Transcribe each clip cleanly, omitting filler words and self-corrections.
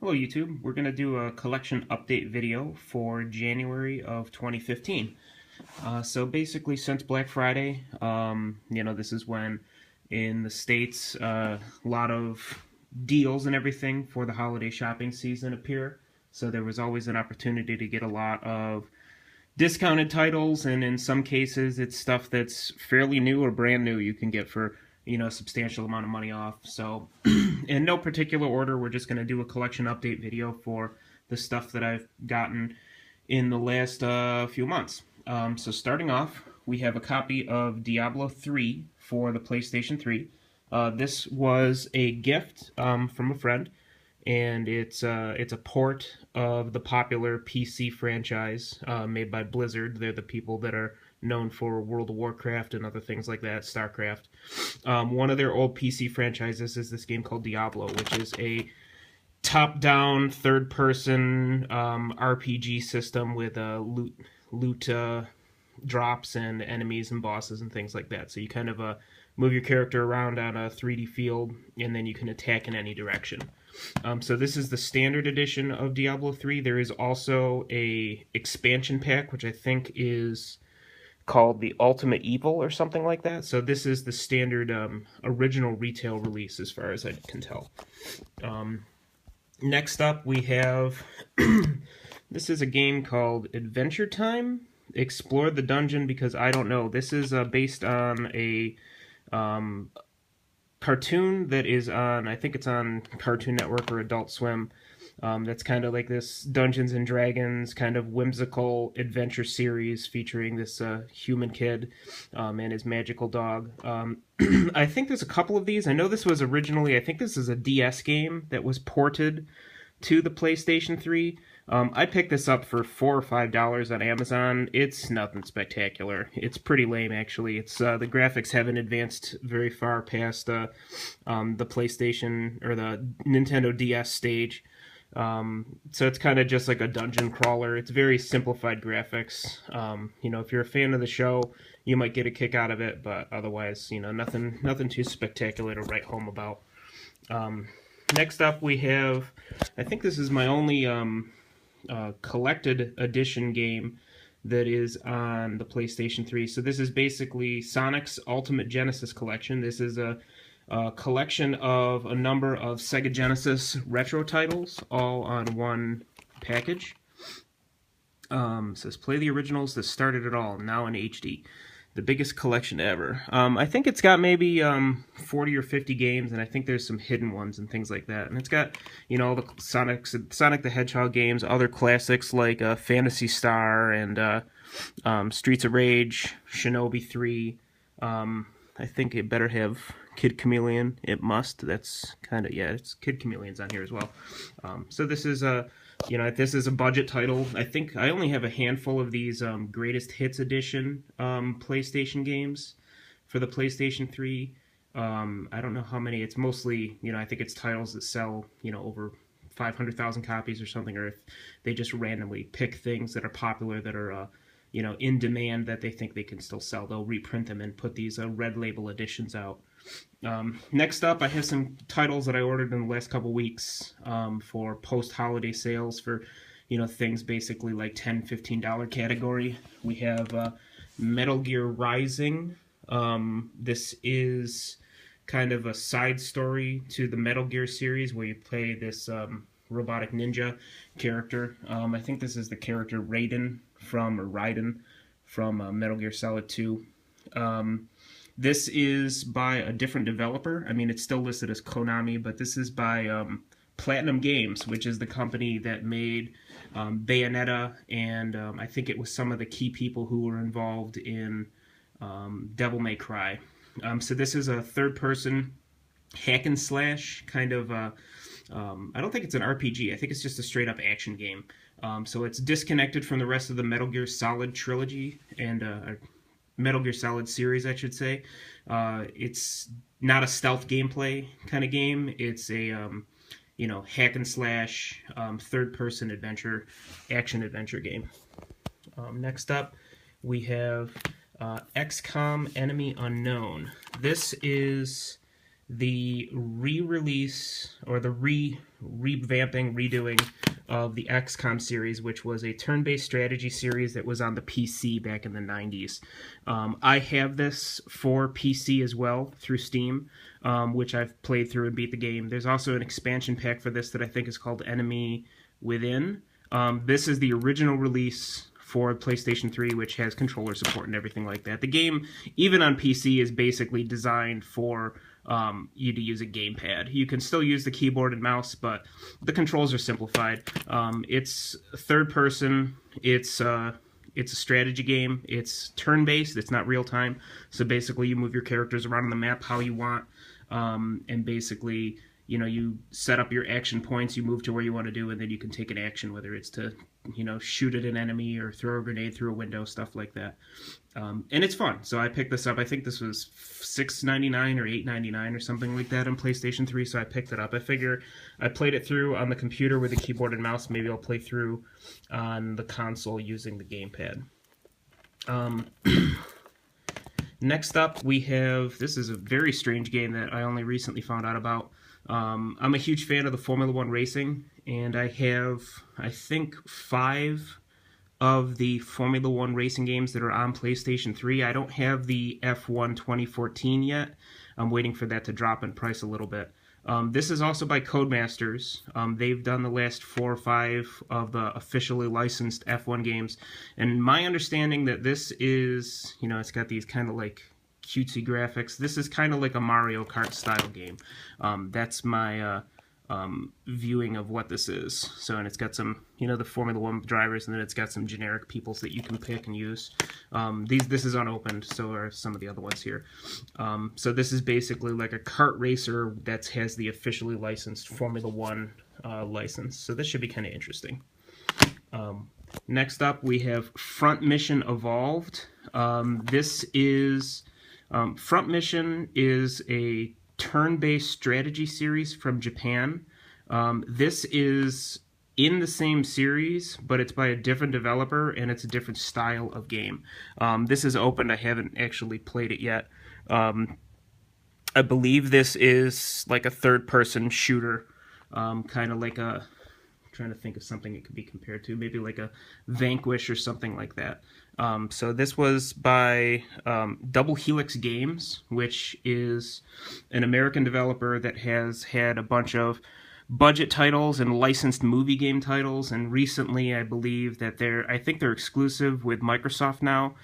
Hello YouTube, we're going to do a collection update video for January of 2015. So basically since Black Friday, this is when in the States a lot of deals and everything for the holiday shopping season appear. So there was always an opportunity to get a lot of discounted titles, and in some cases it's stuff that's fairly new or brand new you can get for a substantial amount of money off. So in no particular order, we're just going to do a collection update video for the stuff that I've gotten in the last few months. So starting off, we have a copy of Diablo 3 for the PlayStation 3. This was a gift from a friend, and it's a port of the popular PC franchise made by Blizzard. They're the people that are known for World of Warcraft and other things like that, StarCraft. One of their old PC franchises is this game called Diablo, which is a top-down, third-person RPG system with loot drops and enemies and bosses and things like that. So you kind of move your character around on a 3D field, and then you can attack in any direction. So this is the standard edition of Diablo 3. There is also a expansion pack, which I think is called the Ultimate Evil or something like that. So this is the standard original retail release as far as I can tell. Next up we have this is a game called Adventure Time. Explore the Dungeon, because I don't know. This is based on a cartoon that is on, I think it's on Cartoon Network or Adult Swim. That's kind of like this Dungeons and Dragons kind of whimsical adventure series featuring this human kid and his magical dog. I think there's a couple of these. I know this was originally, I think this is a DS game that was ported to the PlayStation 3. I picked this up for $4 or $5 on Amazon. It's nothing spectacular. It's pretty lame, actually. It's the graphics haven't advanced very far past the PlayStation or the Nintendo DS stage. So it's kind of just like a dungeon crawler. It's very simplified graphics. If you're a fan of the show, you might get a kick out of it, but otherwise, nothing too spectacular to write home about. Next up, we have, I think this is my only collected edition game that is on the PlayStation 3. So this is basically Sonic's Ultimate Genesis Collection. This is a collection of a number of Sega Genesis retro titles, all on one package. Says play the originals that started it all, now in HD. The biggest collection ever. I think it's got maybe 40 or 50 games, and I think there's some hidden ones and things like that. And it's got, all the Sonic the Hedgehog games, other classics like Phantasy Star and Streets of Rage, Shinobi 3. I think it better have Kid Chameleon. It must. That's kind of, yeah, it's Kid Chameleon's on here as well. So this is this is a budget title. I think I only have a handful of these Greatest Hits Edition PlayStation games for the PlayStation 3. I don't know how many. It's mostly, I think it's titles that sell, over 500,000 copies or something, or if they just randomly pick things that are popular that are in demand that they think they can still sell. They'll reprint them and put these red label editions out. Next up, I have some titles that I ordered in the last couple weeks for post-holiday sales for, things basically like $10, $15 category. We have Metal Gear Rising. This is kind of a side story to the Metal Gear series where you play this robotic ninja character. I think this is the character Raiden from Metal Gear Solid 2. This is by a different developer. I mean, it's still listed as Konami, but this is by Platinum Games, which is the company that made Bayonetta, and I think it was some of the key people who were involved in Devil May Cry. So this is a third-person hack and slash kind of. I don't think it's an RPG. I think it's just a straight-up action game. So it's disconnected from the rest of the Metal Gear Solid trilogy and Metal Gear Solid series, I should say. It's not a stealth gameplay kind of game. It's a hack and slash third-person action adventure game. Next up, we have XCOM Enemy Unknown. This is the re-release or the revamping, redoing of the XCOM series, which was a turn-based strategy series that was on the PC back in the 90s. I have this for PC as well through Steam, which I've played through and beat the game. There's also an expansion pack for this that I think is called Enemy Within. This is the original release for PlayStation 3, which has controller support and everything like that. The game, even on PC, is basically designed for you to use a gamepad. You can still use the keyboard and mouse, but the controls are simplified. It's third person. It's a strategy game. It's turn-based. It's not real-time. So basically, you move your characters around on the map how you want, and basically, you set up your action points, you move to where you want to do, and then you can take an action, whether it's to, shoot at an enemy or throw a grenade through a window, stuff like that. And it's fun. So I picked this up. I think this was $6.99 or $8.99 or something like that on PlayStation 3, so I picked it up. I figure I played it through on the computer with a keyboard and mouse. Maybe I'll play through on the console using the gamepad. Next up, we have, this is a very strange game that I only recently found out about. I'm a huge fan of the Formula 1 racing, and I have, I think, 5 of the Formula 1 racing games that are on PlayStation 3. I don't have the F1 2014 yet. I'm waiting for that to drop in price a little bit. This is also by Codemasters. They've done the last 4 or 5 of the officially licensed F1 games, and my understanding that this is, it's got these kind of like cutesy graphics. This is kind of like a Mario Kart style game. That's my viewing of what this is. So, and it's got some, the Formula 1 drivers, and then it's got some generic peoples that you can pick and use. This is unopened, so are some of the other ones here. So this is basically like a kart racer that has the officially licensed Formula 1 license. So this should be kind of interesting. Next up, we have Front Mission Evolved. This is... Front Mission is a turn-based strategy series from Japan. This is in the same series, but it's by a different developer, and it's a different style of game. This is open. I haven't actually played it yet. I believe this is like a third-person shooter, kind of like a... I'm trying to think of something it could be compared to, maybe like a Vanquish or something like that. So this was by Double Helix Games, which is an American developer that has had a bunch of budget titles and licensed movie game titles, and recently I believe that I think they're exclusive with Microsoft now,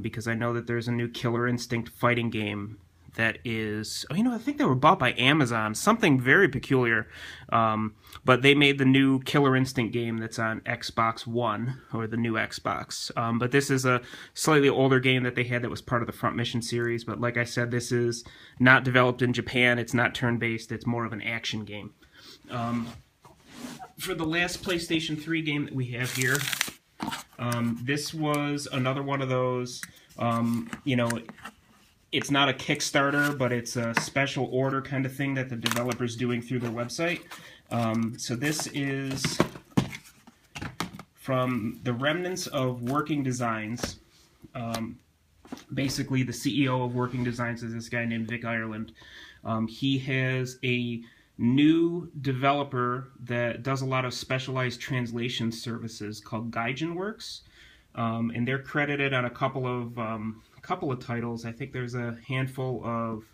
because I know that there's a new Killer Instinct fighting game that is, I think they were bought by Amazon, something very peculiar, but they made the new Killer Instinct game that's on Xbox One, or the new Xbox, but this is a slightly older game that they had that was part of the Front Mission series, but like I said, this is not developed in Japan, it's not turn-based, it's more of an action game. For the last PlayStation 3 game that we have here, this was another one of those, it's not a Kickstarter, but it's a special order kind of thing that the developer's doing through their website. So this is from the remnants of Working Designs. Basically, the CEO of Working Designs is this guy named Vic Ireland. He has a new developer that does a lot of specialized translation services called Gaijin Works. And they're credited on a couple of titles. I think there's a handful of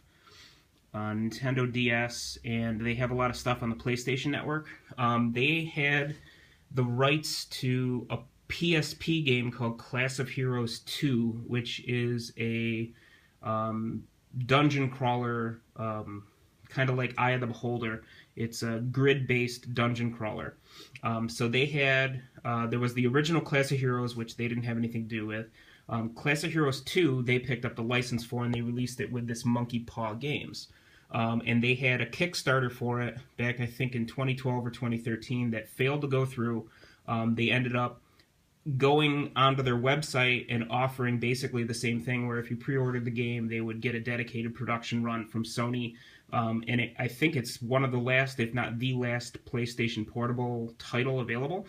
Nintendo DS, and they have a lot of stuff on the PlayStation Network. They had the rights to a PSP game called Class of Heroes 2, which is a dungeon crawler, kind of like Eye of the Beholder. It's a grid-based dungeon crawler. So they had, there was the original Class of Heroes, which they didn't have anything to do with. Class of Heroes 2, they picked up the license for, and they released it with this Monkey Paw Games. And they had a Kickstarter for it back, I think, in 2012 or 2013 that failed to go through. They ended up going onto their website and offering basically the same thing, where if you pre-ordered the game, they would get a dedicated production run from Sony. And I think it's one of the last, if not the last, PlayStation Portable title available,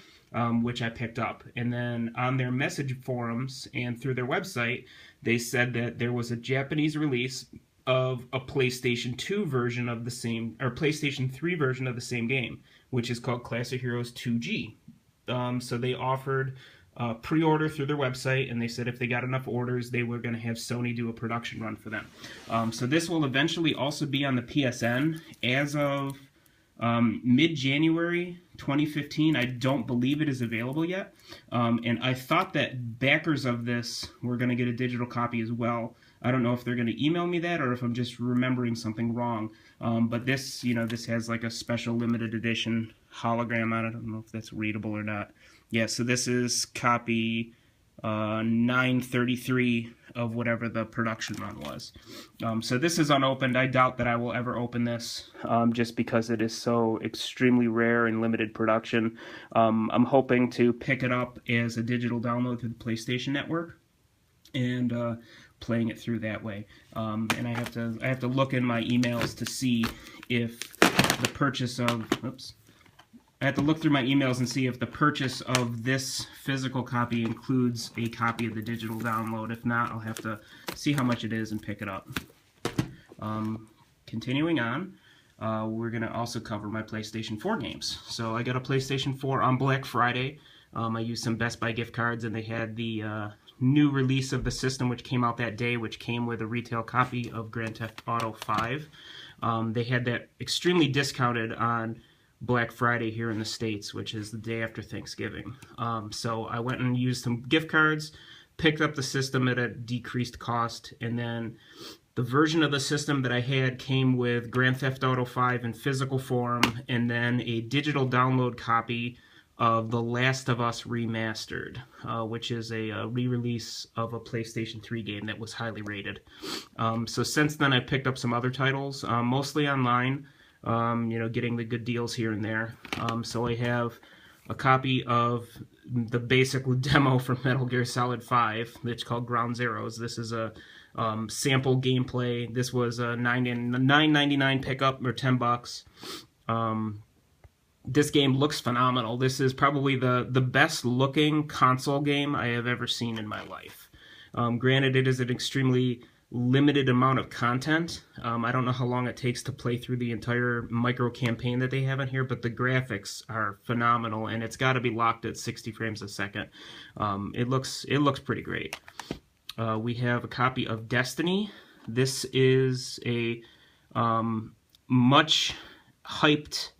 which I picked up. And then on their message forums and through their website, they said that there was a Japanese release of a PlayStation 2 version of the same, or PlayStation 3 version of the same game, which is called Classic Heroes 2G. So they offered pre-order through their website, and they said if they got enough orders, they were going to have Sony do a production run for them. So this will eventually also be on the PSN as of mid-January 2015. I don't believe it is available yet, and I thought that backers of this were going to get a digital copy as well. I don't know if they're going to email me that or if I'm just remembering something wrong. But this, this has like a special limited edition hologram on it. I don't know if that's readable or not. Yeah, so this is copy 933 of whatever the production run was. So this is unopened. I doubt that I will ever open this, just because it is so extremely rare and limited production. I'm hoping to pick it up as a digital download through the PlayStation Network and playing it through that way. And I have to look in my emails to see if the purchase of I have to look through my emails and see if the purchase of this physical copy includes a copy of the digital download. If not, I'll have to see how much it is and pick it up. Continuing on, we're going to also cover my PlayStation 4 games. So I got a PlayStation 4 on Black Friday. I used some Best Buy gift cards, and they had the new release of the system, which came out that day, which came with a retail copy of Grand Theft Auto 5. They had that extremely discounted on Black Friday here in the States, which is the day after Thanksgiving. So I went and used some gift cards, picked up the system at a decreased cost, and then the version of the system that I had came with Grand Theft Auto 5 in physical form, and then a digital download copy of The Last of Us Remastered, which is a re-release of a PlayStation 3 game that was highly rated. So since then I picked up some other titles, mostly online, getting the good deals here and there. So I have a copy of the basic demo from Metal Gear Solid 5 that's called Ground Zeroes. This is a sample gameplay. This was a $9.99 pickup, or $10. This game looks phenomenal. This is probably the best looking console game I have ever seen in my life. Granted, it is an extremely limited amount of content. I don't know how long it takes to play through the entire micro campaign that they have in here, but the graphics are phenomenal, and it's got to be locked at 60 frames a second. It looks pretty great. We have a copy of Destiny. This is a much hyped,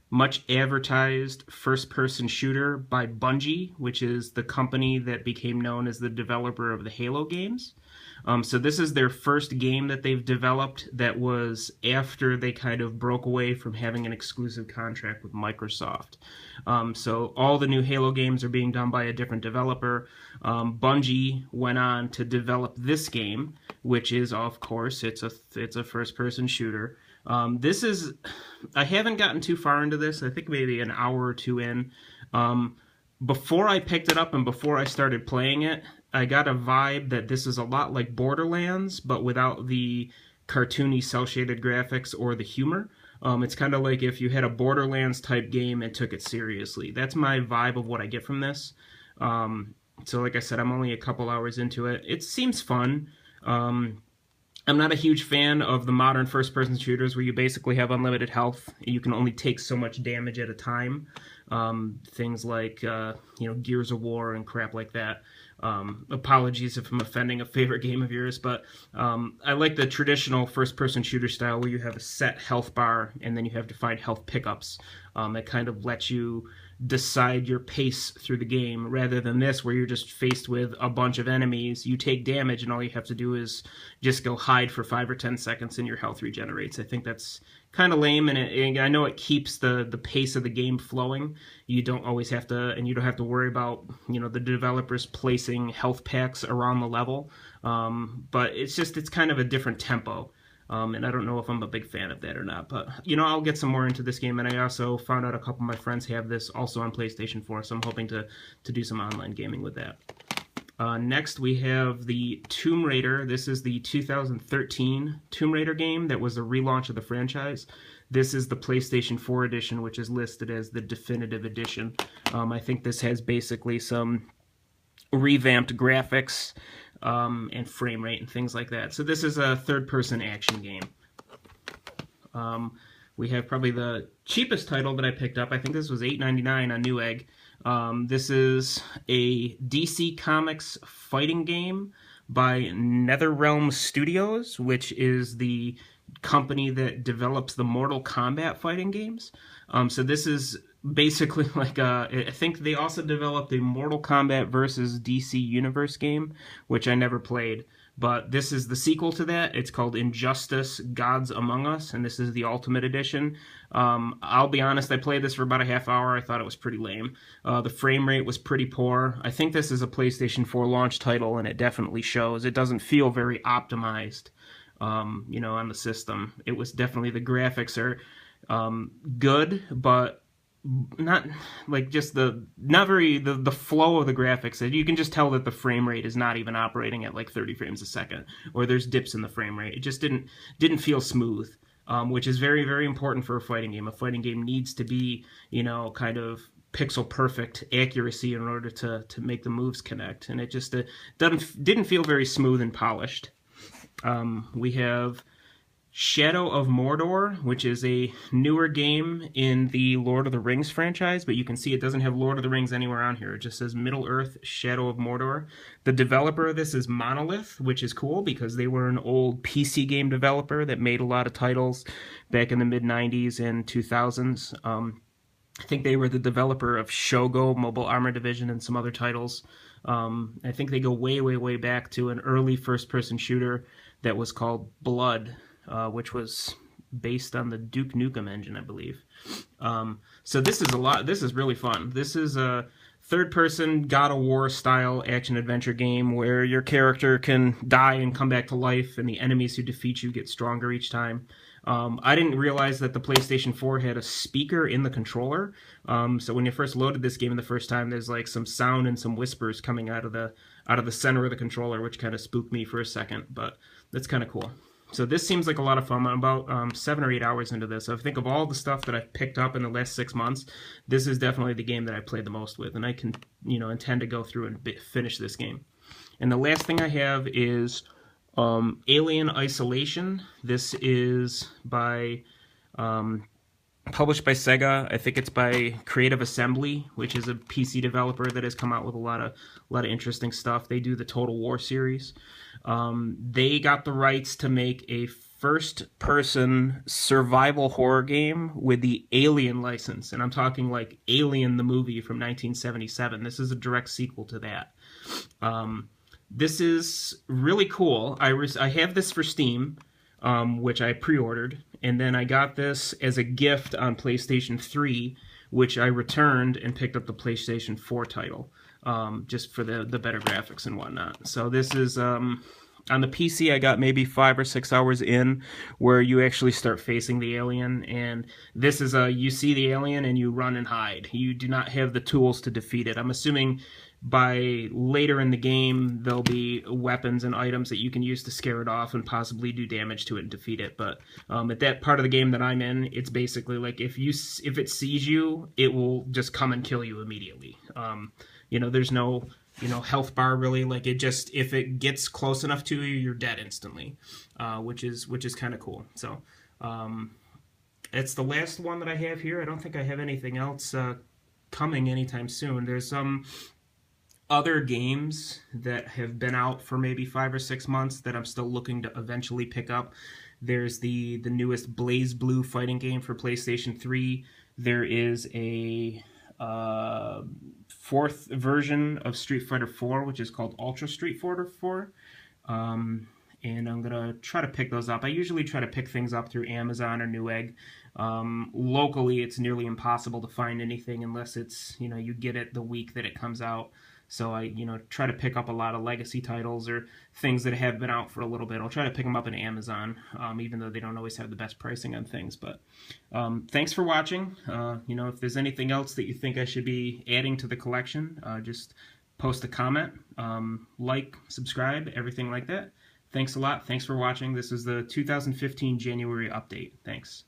much advertised first-person shooter by Bungie, which is the company that became known as the developer of the Halo games. So this is their first game that they've developed that was after they kind of broke away from having an exclusive contract with Microsoft. So all the new Halo games are being done by a different developer. Bungie went on to develop this game, which is, of course, it's a first-person shooter. I haven't gotten too far into this. I think maybe an hour or two in. Before I picked it up and before I started playing it, I got a vibe that this is a lot like Borderlands, but without the cartoony cel-shaded graphics or the humor. It's kind of like if you had a Borderlands type game and took it seriously. That's my vibe of what I get from this. So like I said, I'm only a couple hours into it. It seems fun. I'm not a huge fan of the modern first-person shooters where you basically have unlimited health. You can only take so much damage at a time. Things like, Gears of War and crap like that. Apologies if I'm offending a favorite game of yours, but I like the traditional first-person shooter style where you have a set health bar and then you have to find health pickups that kind of let you decide your pace through the game, rather than this where you're just faced with a bunch of enemies, you take damage, and all you have to do is just go hide for 5 or 10 seconds and your health regenerates. I think that's kind of lame, and I know it keeps the pace of the game flowing. You don't always have to, and you don't have to worry about, the developers placing health packs around the level, but it's kind of a different tempo. And I don't know if I'm a big fan of that or not, but, I'll get some more into this game, and I also found out a couple of my friends have this also on PlayStation 4, so I'm hoping to do some online gaming with that. Next, we have the Tomb Raider. This is the 2013 Tomb Raider game that was a relaunch of the franchise. This is the PlayStation 4 edition, which is listed as the definitive edition. I think this has basically some revamped graphics. and frame rate and things like that. So this is a third-person action game. We have probably the cheapest title that I picked up. I think this was $8.99 on Newegg. This is a DC Comics fighting game by NetherRealm Studios, which is the company that develops the Mortal Kombat fighting games. So this is basically like I think they also developed a Mortal Kombat versus DC Universe game, which I never played. But this is the sequel to that. It's called Injustice: Gods Among Us, and this is the Ultimate Edition. I'll be honest, I played this for about a half hour. I thought it was pretty lame. The frame rate was pretty poor. I think this is a PlayStation 4 launch title, and it definitely shows. It doesn't feel very optimized, you know, on the system. It was definitely, the graphics are good, but not like just the flow of the graphics. You can just tell that the frame rate is not even operating at like 30 frames a second, or there's dips in the frame rate. It just didn't feel smooth, which is very, very important for a fighting game. A fighting game needs to be, you know, kind of pixel perfect accuracy in order to make the moves connect, and it just didn't feel very smooth and polished. We have Shadow of Mordor, which is a newer game in the Lord of the Rings franchise, but you can see it doesn't have Lord of the Rings anywhere on here. It just says Middle-earth, Shadow of Mordor. The developer of this is Monolith, which is cool because they were an old PC game developer that made a lot of titles back in the mid-90s and 2000s. I think they were the developer of Shogo, Mobile Armor Division, and some other titles. I think they go way, way, way back to an early first-person shooter that was called Blood, which was based on the Duke Nukem engine, I believe. So this is really fun. This is a third-person God of War style action-adventure game where your character can die and come back to life, and the enemies who defeat you get stronger each time. I didn't realize that the PlayStation 4 had a speaker in the controller. So when you first loaded this game the first time, there's like some sound and some whispers coming out of the center of the controller, which kind of spooked me for a second, but that's kind of cool. So this seems like a lot of fun. I'm about 7 or 8 hours into this. So I think of all the stuff that I've picked up in the last 6 months, this is definitely the game that I played the most with, and I can, you know, intend to go through and finish this game. And the last thing I have is Alien Isolation. This is by published by Sega. I think it's by Creative Assembly, which is a PC developer that has come out with a lot of interesting stuff. They do the Total War series. They got the rights to make a first-person survival horror game with the Alien license, and I'm talking like Alien the movie from 1977. This is a direct sequel to that. This is really cool. I have this for Steam, which I pre-ordered, and then I got this as a gift on PlayStation 3, which I returned and picked up the PlayStation 4 title, just for the better graphics and whatnot. So this is, on the PC, I got maybe 5 or 6 hours in, where you actually start facing the alien, and this is you see the alien and you run and hide. You do not have the tools to defeat it. I'm assuming by later in the game, there'll be weapons and items that you can use to scare it off and possibly do damage to it and defeat it. But at that part of the game that I'm in, it's basically like if it sees you, it will just come and kill you immediately. You know, there's no, you know, health bar really. Like it just, if it gets close enough to you, you're dead instantly, which is kind of cool. So it's the last one that I have here. I don't think I have anything else coming anytime soon. There's some other games that have been out for maybe 5 or 6 months that I'm still looking to eventually pick up. There's the newest Blaze Blue fighting game for PlayStation 3. There is a fourth version of Street Fighter 4, which is called Ultra Street Fighter 4. And I'm going to try to pick those up. I usually try to pick things up through Amazon or Newegg. Locally, it's nearly impossible to find anything unless it's, you know, you get it the week that it comes out. So I, you know, try to pick up a lot of legacy titles or things that have been out for a little bit. I'll try to pick them up on Amazon, even though they don't always have the best pricing on things. But thanks for watching. You know, if there's anything else that you think I should be adding to the collection, just post a comment, like, subscribe, everything like that. Thanks a lot. Thanks for watching. This is the 2015 January update. Thanks.